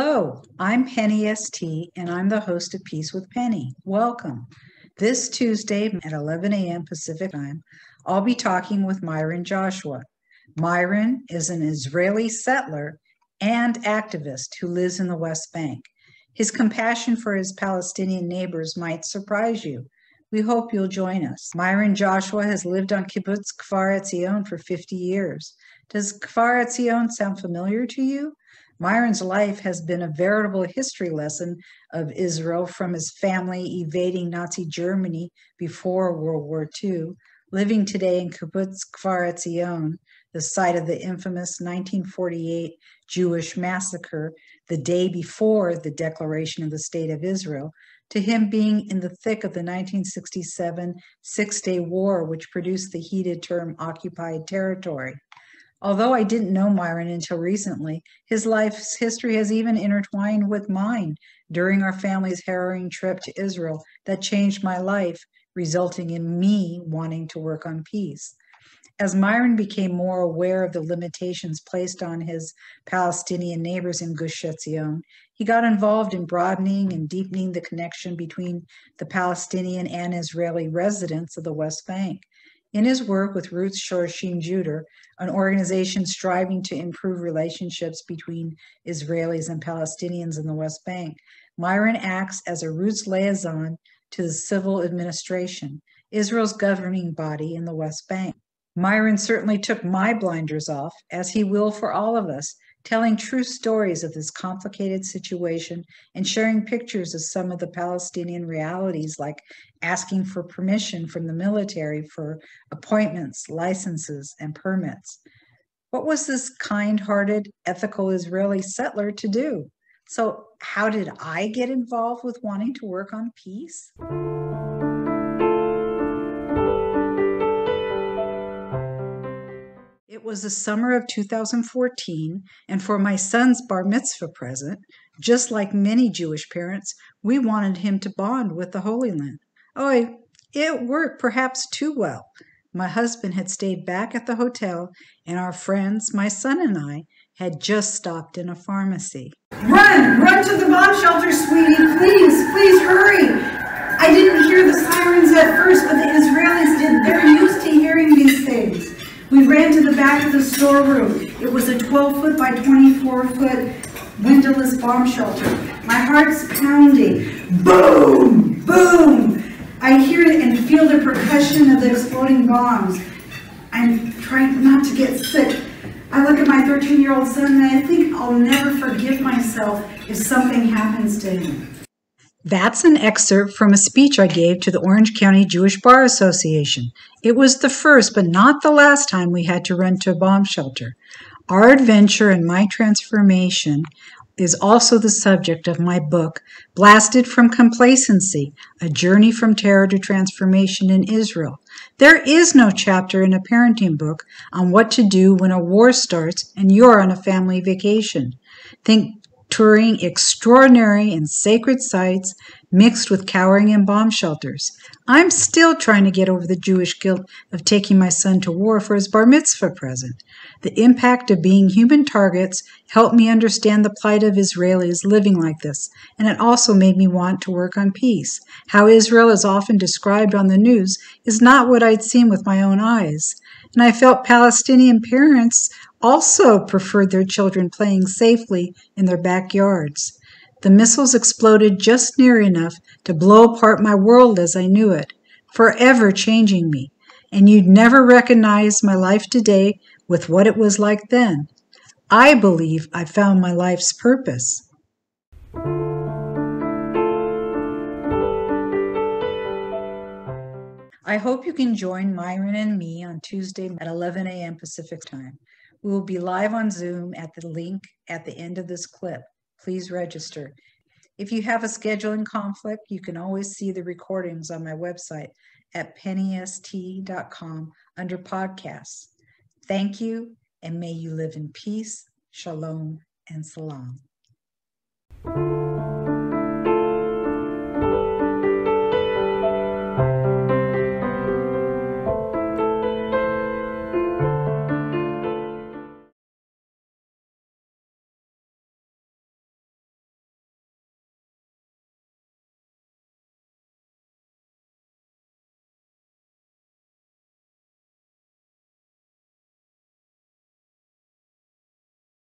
Hello, I'm Penny ST, and I'm the host of Peace with Penny. Welcome. This Tuesday at 11 a.m. Pacific Time, I'll be talking with Myron Joshua. Myron is an Israeli settler and activist who lives in the West Bank. His compassion for his Palestinian neighbors might surprise you. We hope you'll join us. Myron Joshua has lived on Kibbutz Kfar Etzion for 50 years. Does Kfar Etzion sound familiar to you? Myron's life has been a veritable history lesson of Israel, from his family evading Nazi Germany before World War II, living today in Kibbutz Kfar Etzion, the site of the infamous 1948 Jewish massacre, the day before the declaration of the State of Israel, to him being in the thick of the 1967 Six-Day War, which produced the heated term occupied territory. Although I didn't know Myron until recently, his life's history has even intertwined with mine during our family's harrowing trip to Israel that changed my life, resulting in me wanting to work on peace. As Myron became more aware of the limitations placed on his Palestinian neighbors in Gush Etzion, he got involved in broadening and deepening the connection between the Palestinian and Israeli residents of the West Bank. In his work with Roots Shorshim Judah, an organization striving to improve relationships between Israelis and Palestinians in the West Bank, Myron acts as a Roots liaison to the civil administration, Israel's governing body in the West Bank. Myron certainly took my blinders off, as he will for all of us, telling true stories of this complicated situation and sharing pictures of some of the Palestinian realities, like asking for permission from the military for appointments, licenses, and permits. What was this kind-hearted, ethical Israeli settler to do? So how did I get involved with wanting to work on peace? It was the summer of 2014, and for my son's bar mitzvah present, just like many Jewish parents, we wanted him to bond with the Holy Land. It worked perhaps too well. My husband had stayed back at the hotel, and our friends, my son and I, had just stopped in a pharmacy. Run to the bomb shelter, sweetie, please hurry. I didn't hear the sirens at first, but the Israelis did. They're used to hearing these things. We ran to the back of the storeroom. It was a 12-foot by 24-foot windowless bomb shelter. My heart's pounding. Boom! Boom! I hear and feel the percussion of the exploding bombs. I'm trying not to get sick. I look at my 13-year-old son and I think I'll never forgive myself if something happens to him. That's an excerpt from a speech I gave to the Orange County Jewish Bar Association. It was the first, but not the last time we had to run to a bomb shelter. Our adventure and my transformation is also the subject of my book, Blasted from Complacency, A Journey from Terror to Transformation in Israel. There is no chapter in a parenting book on what to do when a war starts and you're on a family vacation. Think touring extraordinary and sacred sites mixed with cowering in bomb shelters. I'm still trying to get over the Jewish guilt of taking my son to war for his bar mitzvah present. The impact of being human targets helped me understand the plight of Israelis living like this, and it also made me want to work on peace. How Israel is often described on the news is not what I'd seen with my own eyes. And I felt Palestinian parents also preferred their children playing safely in their backyards. The missiles exploded just near enough to blow apart my world as I knew it, forever changing me. And you'd never recognize my life today with what it was like then. I believe I found my life's purpose. I hope you can join Myron and me on Tuesday at 11 a.m. Pacific Time. We will be live on Zoom at the link at the end of this clip. Please register. If you have a scheduling conflict, you can always see the recordings on my website at pennyst.com under podcasts. Thank you, and may you live in peace, shalom, and salam.